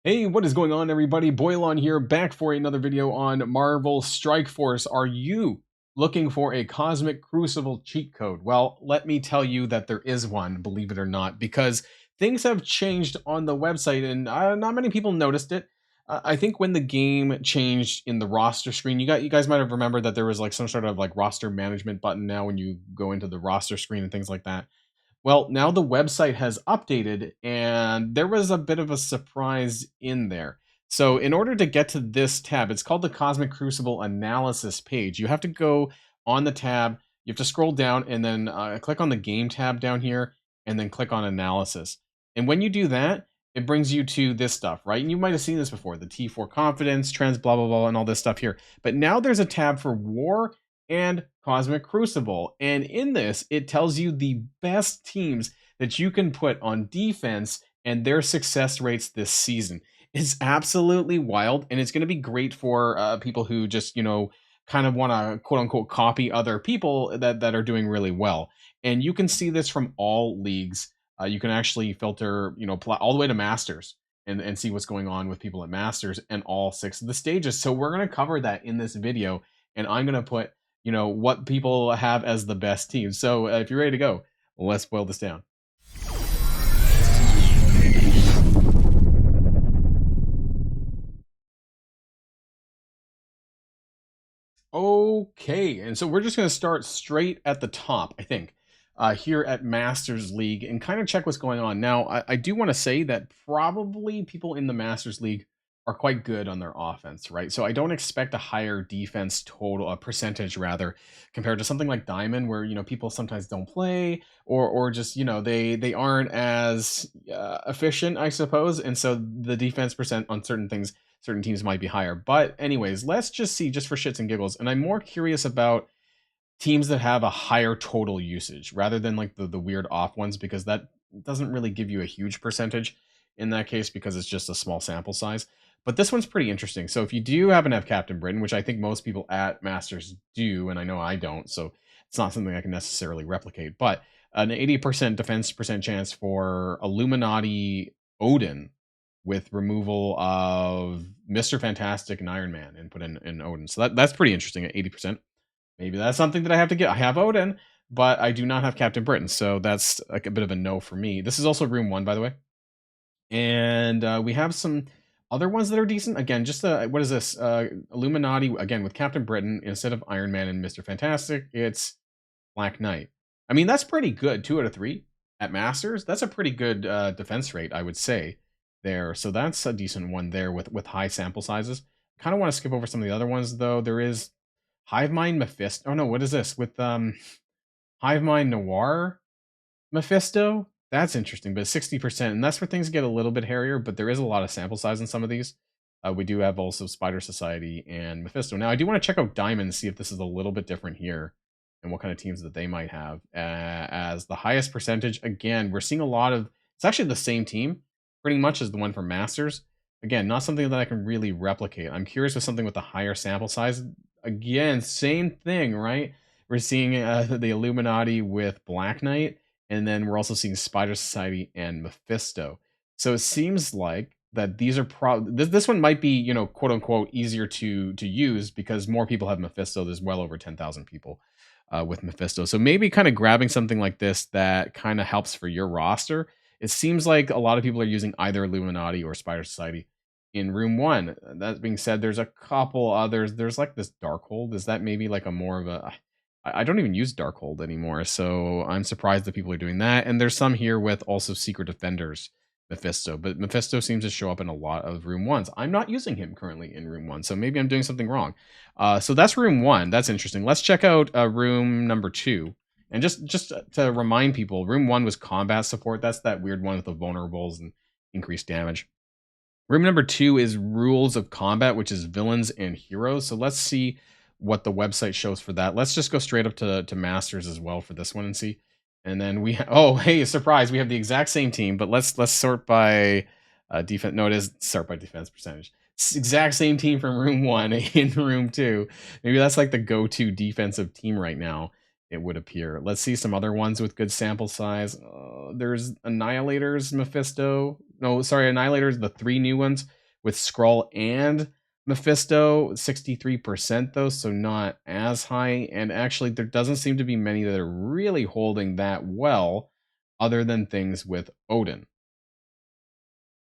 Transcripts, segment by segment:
Hey, what is going on, everybody? Boilon here, back for another video on Marvel Strike Force. Are you looking for a Cosmic Crucible cheat code? Well, let me tell you that there is one, believe it or not, because things have changed on the website, and not many people noticed it. I think when the game changed in the roster screen, you guys might have remembered that there was like some sort of like roster management button now when you go into the roster screen and things like that. Well, now the website has updated and there was a bit of a surprise in there. So, in order to get to this tab, it's called the Cosmic Crucible Analysis page. You have to go on the tab, you have to scroll down and then click on the Game tab down here and then click on Analysis. And when you do that, it brings you to this stuff, right? And you might have seen this before, the T4 confidence, trends, blah, blah, blah, and all this stuff here. But now there's a tab for War and Cosmic Crucible. And in this, it tells you the best teams that you can put on defense and their success rates this season. It's absolutely wild, and it's going to be great for people who just, kind of want to quote unquote copy other people that are doing really well. And you can see this from all leagues. You can actually filter, all the way to Masters and see what's going on with people at Masters and all 6 of the stages. So we're going to cover that in this video, and I'm going to put what people have as the best team. So if you're ready to go, let's boil this down. Okay, and so we're just going to start straight at the top, I think, here at Masters League and kind of check what's going on. Now, I do want to say that probably people in the Masters League are quite good on their offense, right? So I don't expect a higher defense total, a percentage rather, compared to something like Diamond, where people sometimes don't play, or just they aren't as efficient, I suppose, and so the defense percent on certain things, certain teams might be higher. But anyways, let's just see, just for shits and giggles, and I'm more curious about teams that have a higher total usage rather than like the weird off ones, because that doesn't really give you a huge percentage in that case because it's just a small sample size. But this one's pretty interesting. So if you do happen to have Captain Britain, which I think most people at Masters do, and I know I don't, so it's not something I can necessarily replicate, but an 80% defense percent chance for Illuminati Odin with removal of Mr. Fantastic and Iron Man and put in Odin. So that's pretty interesting at 80%. Maybe that's something that I have to get. I have Odin, but I do not have Captain Britain, so that's like a bit of a no for me. This is also room 1, by the way. And we have some other ones that are decent. Again, just what is this? Illuminati, again, with Captain Britain, instead of Iron Man and Mr. Fantastic, it's Black Knight. I mean, that's pretty good. 2 out of 3 at Masters. That's a pretty good defense rate, I would say, there. So that's a decent one there with high sample sizes. Kind of want to skip over some of the other ones, though. There is Hive Mind Mephisto. Oh, no, what is this? With Hive Mind Noir Mephisto? That's interesting, but 60%, and that's where things get a little bit hairier, but there is a lot of sample size in some of these. We do have also Spider Society and Mephisto. Now, I do want to check out Diamond and see if this is a little bit different here and what kind of teams that they might have. As the highest percentage, again, we're seeing a lot of, it's actually the same team, pretty much as the one from Masters. Again, not something that I can really replicate. I'm curious with something with a higher sample size. Again, same thing, right? We're seeing the Illuminati with Black Knight, and then we're also seeing Spider Society and Mephisto. So it seems like that these are this one might be, quote unquote, easier to use because more people have Mephisto. There's well over 10,000 people with Mephisto. So maybe kind of grabbing something like this that kind of helps for your roster. It seems like a lot of people are using either Illuminati or Spider Society in room 1. That being said, there's a couple others. There's like this Darkhold. Is that maybe like a more of a... I don't even use Darkhold anymore, so I'm surprised that people are doing that. And there's some here with also Secret Defenders Mephisto, but Mephisto seems to show up in a lot of room 1s. I'm not using him currently in room 1, so maybe I'm doing something wrong. So that's room 1. That's interesting. Let's check out room number 2. And just to remind people, room 1 was combat support. That's that weird one with the vulnerables and increased damage. Room number 2 is rules of combat, which is villains and heroes. So let's see what the website shows for that. Let's just go straight up to Masters as well for this one and see. And then we oh, hey, surprise, we have the exact same team, but let's sort by defense. No, it is sort by defense percentage. It's exact same team from room 1 in room 2. Maybe that's like the go-to defensive team right now. it would appear. Let's see some other ones with good sample size. There's Annihilators, Mephisto. No, sorry, Annihilators, the 3 new ones with Skrull and Mephisto. 63% though, so not as high. And actually, there doesn't seem to be many that are really holding that well, other than things with Odin.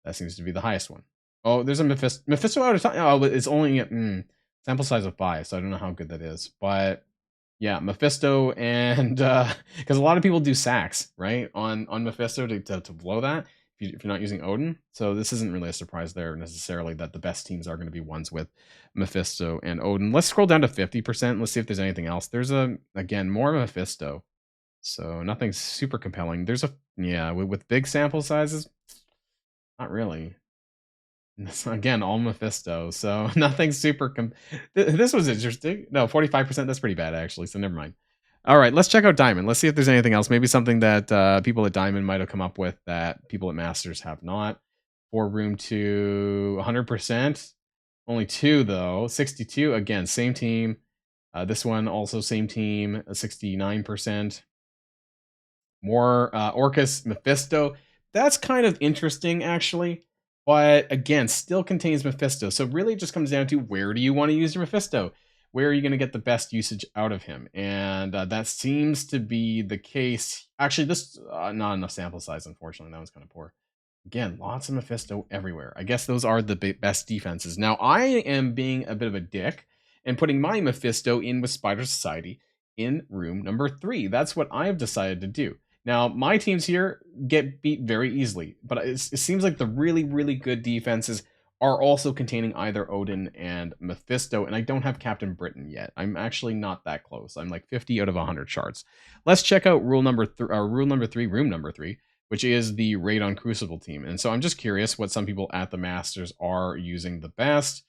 That seems to be the highest one. Oh, there's a Mephisto out of time. Oh, but it's only sample size of 5, so I don't know how good that is. But yeah, Mephisto and because a lot of people do sacks, right, on Mephisto to blow that if you're not using Odin. So this isn't really a surprise there necessarily that the best teams are going to be ones with Mephisto and Odin. Let's scroll down to 50%. Let's see if there's anything else. There's again more Mephisto, so nothing super compelling. There's yeah, with big sample sizes, not really. Again, all Mephisto, so nothing super. This was interesting. No, 45%. That's pretty bad, actually. So never mind. All right, let's check out Diamond. Let's see if there's anything else. Maybe something that people at Diamond might have come up with that people at Masters have not. For room to 100%. Only 2 though. 62 again, same team. This one also same team. 69%. More Orcus Mephisto. That's kind of interesting, actually. But again, still contains Mephisto. So really it just comes down to where do you want to use your Mephisto? Where are you going to get the best usage out of him? And that seems to be the case. Actually, this not enough sample size, unfortunately. That one's kind of poor. Again, lots of Mephisto everywhere. I guess those are the best defenses. Now, I am being a bit of a dick and putting my Mephisto in with Spider Society in room number 3. That's what I've decided to do. Now, my teams here get beat very easily, but it seems like the really, really good defenses are also containing either Odin and Mephisto, and I don't have Captain Britain yet. I'm actually not that close. I'm like 50 out of 100 charts. Let's check out room number 3, which is the Raid on Crucible team. And so I'm just curious what some people at the Masters are using the best.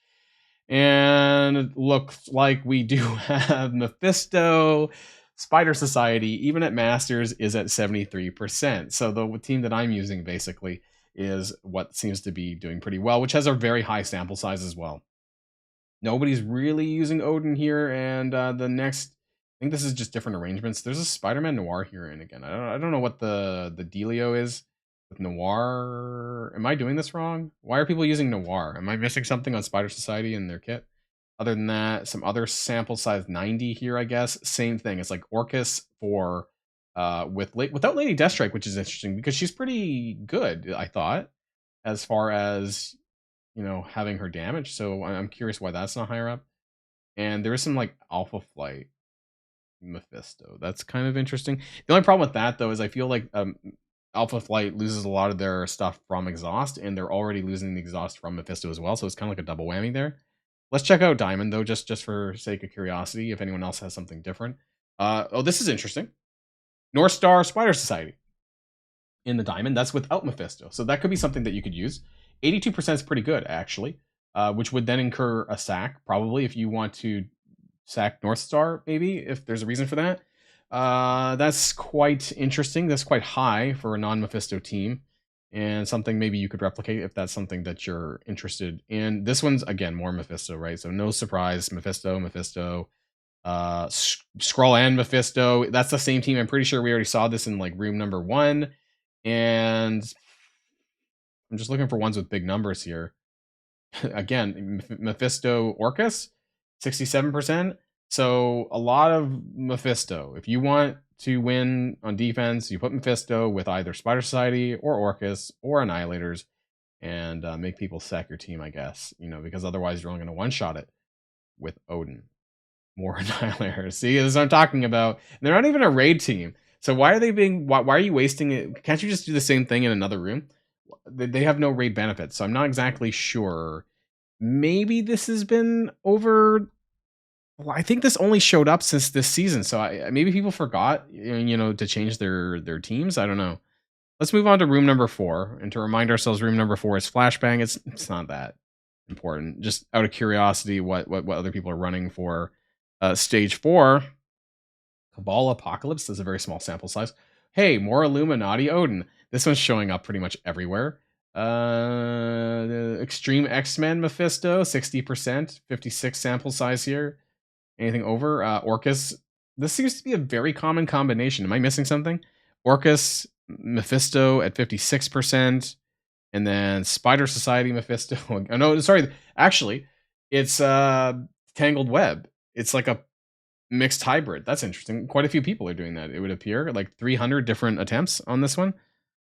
And it looks like we do have Mephisto. Spider Society, even at Masters, is at 73%. So the team that I'm using basically is what seems to be doing pretty well, which has a very high sample size as well. Nobody's really using Odin here, and the next, I think this is just different arrangements. There's a Spider-Man Noir here, and again, I don't know what the dealio is with Noir. Am I doing this wrong? Why are people using Noir? Am I missing something on Spider Society in their kit? Other than that, some other sample size 90 here, I guess. Same thing. It's like Orcus for without Lady Deathstrike, which is interesting because she's pretty good, I thought, as far as having her damage. So I'm curious why that's not higher up. And there is some like Alpha Flight Mephisto. That's kind of interesting. The only problem with that though is I feel like Alpha Flight loses a lot of their stuff from exhaust, and they're already losing the exhaust from Mephisto as well. So it's kind of like a double whammy there. Let's check out Diamond, though, just for sake of curiosity, if anyone else has something different. Oh, this is interesting. North Star Spider Society in the Diamond. That's without Mephisto. So that could be something that you could use. 82% is pretty good, actually, which would then incur a sack, probably, if you want to sack North Star, maybe, if there's a reason for that. That's quite interesting. That's quite high for a non-Mephisto team. And something maybe you could replicate if that's something that you're interested in. This one's, again, more Mephisto, right? So no surprise, Mephisto, Skrull and Mephisto. That's the same team. I'm pretty sure we already saw this in like room number 1. And I'm just looking for ones with big numbers here. Again, Mephisto Orcus, 67%. So a lot of Mephisto. If you want to win on defense, you put Mephisto with either Spider Society or Orcus or Annihilators and make people sack your team, I guess. Because otherwise you're only going to one-shot it with Odin. More Annihilators. See, this is what I'm talking about. And they're not even a raid team. So why are they why are you wasting it? Can't you just do the same thing in another room? They have no raid benefits, so I'm not exactly sure. Maybe this has been over. Well, I think this only showed up since this season, so maybe people forgot, to change their teams. I don't know. Let's move on to room number 4, and to remind ourselves, room number 4 is Flashbang. It's not that important. Just out of curiosity, what other people are running for stage 4. Cabal Apocalypse. There's a very small sample size. Hey, more Illuminati Odin. This one's showing up pretty much everywhere. The Extreme X-Men Mephisto, 60%, 56 sample size here. Anything over? Orcus This seems to be a very common combination. Am I missing something? Orcus Mephisto at 56%, and then Spider Society Mephisto. Oh no, sorry. Actually, it's Tangled Web. It's like a mixed hybrid. That's interesting. Quite a few people are doing that. It would appear like 300 different attempts on this one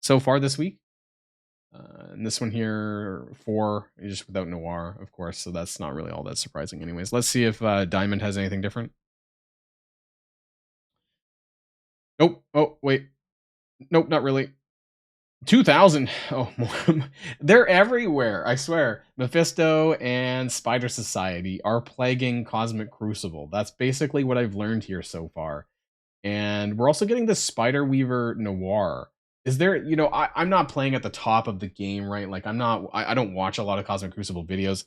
so far this week. And this one here, 4, just without Noir, of course. So that's not really all that surprising, anyways. Let's see if Diamond has anything different. Nope. Oh, wait. Nope, not really. 2000. Oh, they're everywhere. I swear. Mephisto and Spider Society are plaguing Cosmic Crucible. That's basically what I've learned here so far. And we're also getting the Spider Weaver Noir. Is there, I'm not playing at the top of the game, right? Like I don't watch a lot of Cosmic Crucible videos.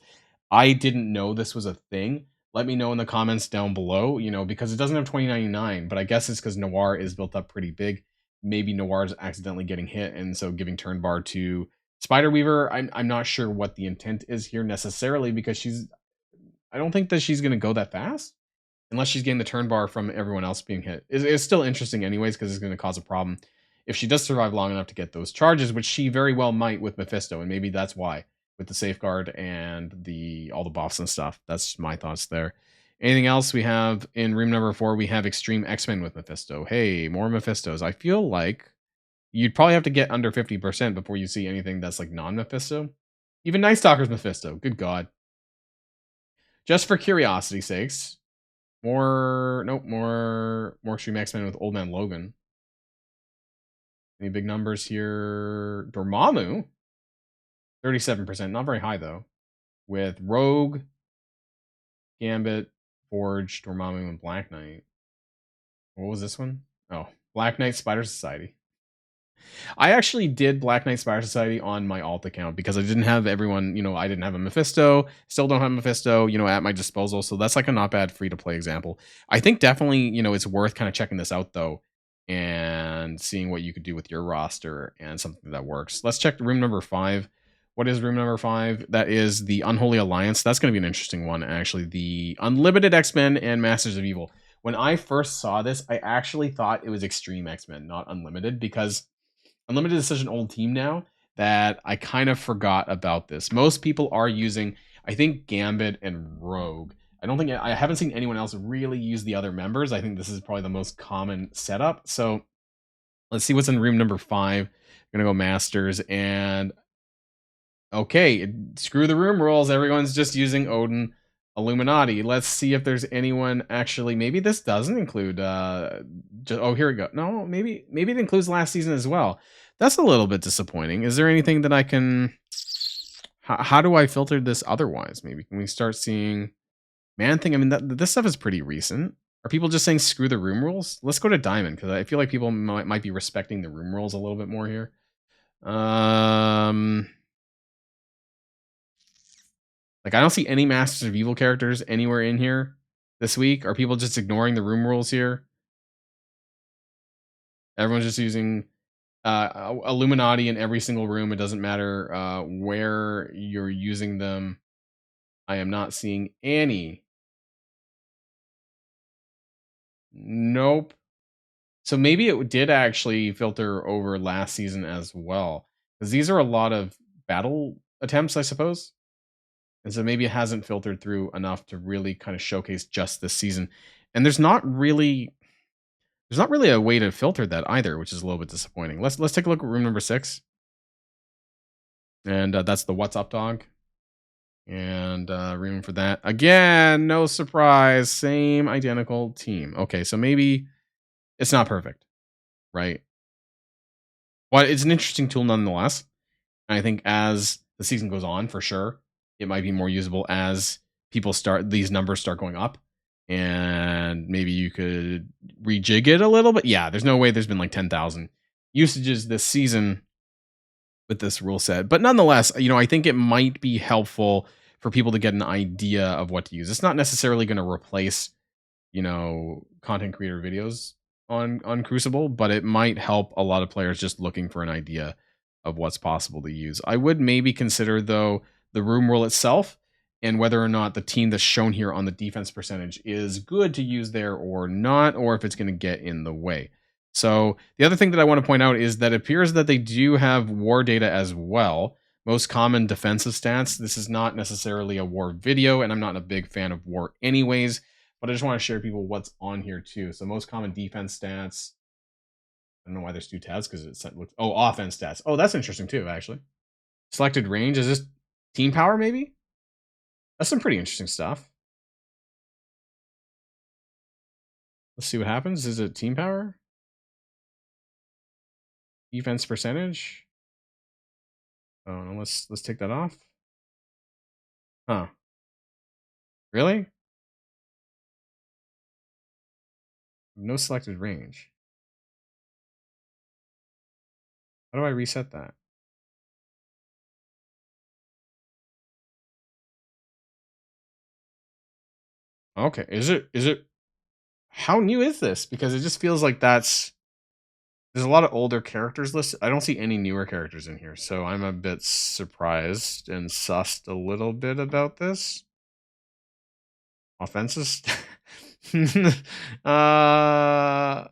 I didn't know this was a thing. Let me know in the comments down below, because it doesn't have 2099, but I guess it's because Noir is built up pretty big. Maybe Noir is accidentally getting hit, and so giving turn bar to Spider Weaver. I'm not sure what the intent is here necessarily, because I don't think that she's going to go that fast unless she's getting the turn bar from everyone else being hit. It's still interesting anyways, because it's going to cause a problem if she does survive long enough to get those charges, which she very well might with Mephisto, and maybe that's why, with the safeguard and all the buffs and stuff. That's my thoughts there. Anything else we have in room number 4? We have Extreme X-Men with Mephisto. Hey, more Mephistos. I feel like you'd probably have to get under 50% before you see anything that's like non-Mephisto. Even Night Stalker's Mephisto. Good God. Just for curiosity's sakes, more Extreme X-Men with Old Man Logan. Any big numbers here? Dormammu, 37%. Not very high, though. With Rogue, Gambit, Forge, Dormammu, and Black Knight. What was this one? Oh, Black Knight Spider Society. I actually did Black Knight Spider Society on my alt account because I didn't have everyone, I didn't have a Mephisto, still don't have a Mephisto, at my disposal. So that's like a not bad free to play example. I think definitely, it's worth kind of checking this out though and seeing what you could do with your roster and something that works. Let's check room number 5. What is room number 5? That is the Unholy Alliance. That's going to be an interesting one, actually. The Unlimited X-Men and Masters of Evil. When I first saw this, I actually thought it was Extreme X-Men, not Unlimited, because Unlimited is such an old team now that I kind of forgot about this. Most people are using, I think, Gambit and Rogue. I haven't seen anyone else really use the other members. I think this is probably the most common setup. So let's see what's in room number 5. I'm going to go Masters, and okay, screw the room rules. Everyone's just using Odin Illuminati. Let's see if there's anyone actually. Maybe this doesn't include. Oh, here we go. No, maybe it includes last season as well. That's a little bit disappointing. Is there anything that I can? How do I filter this otherwise? Maybe can we start seeing Man Thing? I mean, this stuff is pretty recent. Are people just saying screw the room rules? Let's go to Diamond because I feel like people might be respecting the room rules a little bit more here. Like, I don't see any Masters of Evil characters anywhere in here this week. Are people just ignoring the room rules here? Everyone's just using Illuminati in every single room. It doesn't matter where you're using them. I am not seeing any. Nope. So maybe it did actually filter over last season as well. Because these are a lot of battle attempts, I suppose. And so maybe it hasn't filtered through enough to really kind of showcase just this season. And there's not really a way to filter that either, which is a little bit disappointing. Let's take a look at room number 6. And that's the What's Up Dog. And room for that. Again, no surprise. Same identical team. Okay, so maybe it's not perfect, right? Well, it's an interesting tool nonetheless. And I think as the season goes on, for sure, it might be more usable as these numbers start going up, and maybe you could rejig it a little bit. Yeah, there's no way there's been like 10,000 usages this season with this rule set, but nonetheless, I think it might be helpful for people to get an idea of what to use. It's not necessarily going to replace, content creator videos on Crucible, but it might help a lot of players just looking for an idea of what's possible to use. I would maybe consider though the room rule itself and whether or not the team that's shown here on the defense percentage is good to use there or not, or if it's going to get in the way. So the other thing that I want to point out is that it appears that they do have war data as well. Most common defensive stats. This is not necessarily a war video, and I'm not a big fan of war anyways, but I just want to share people what's on here too. So most common defense stats. I don't know why there's two tabs because it's offense stats. Oh, that's interesting too, actually. Selected range. Is this team power maybe? That's some pretty interesting stuff. Let's see what happens. Is it team power? Defense percentage? Oh no, let's take that off. Huh. Really? No selected range. How do I reset that? Okay. Is it how new is this? Because it just feels like there's a lot of older characters listed. I don't see any newer characters in here, so I'm a bit surprised and sussed a little bit about this. Offenses? uh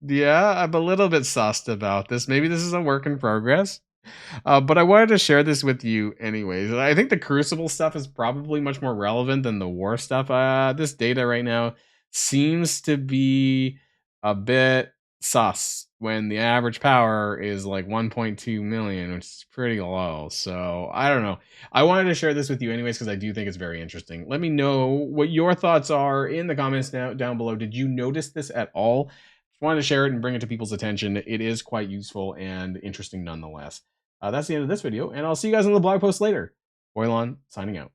yeah, I'm a little bit sussed about this. Maybe this is a work in progress. But I wanted to share this with you anyways. I think the Crucible stuff is probably much more relevant than the war stuff. This data right now seems to be a bit sus when the average power is like 1.2 million, which is pretty low. So I don't know. I wanted to share this with you anyways because I do think it's very interesting. Let me know what your thoughts are in the comments down below. Did you notice this at all? Just wanted to share it and bring it to people's attention. It is quite useful and interesting nonetheless. That's the end of this video, and I'll see you guys on the blog post later. Boilon, signing out.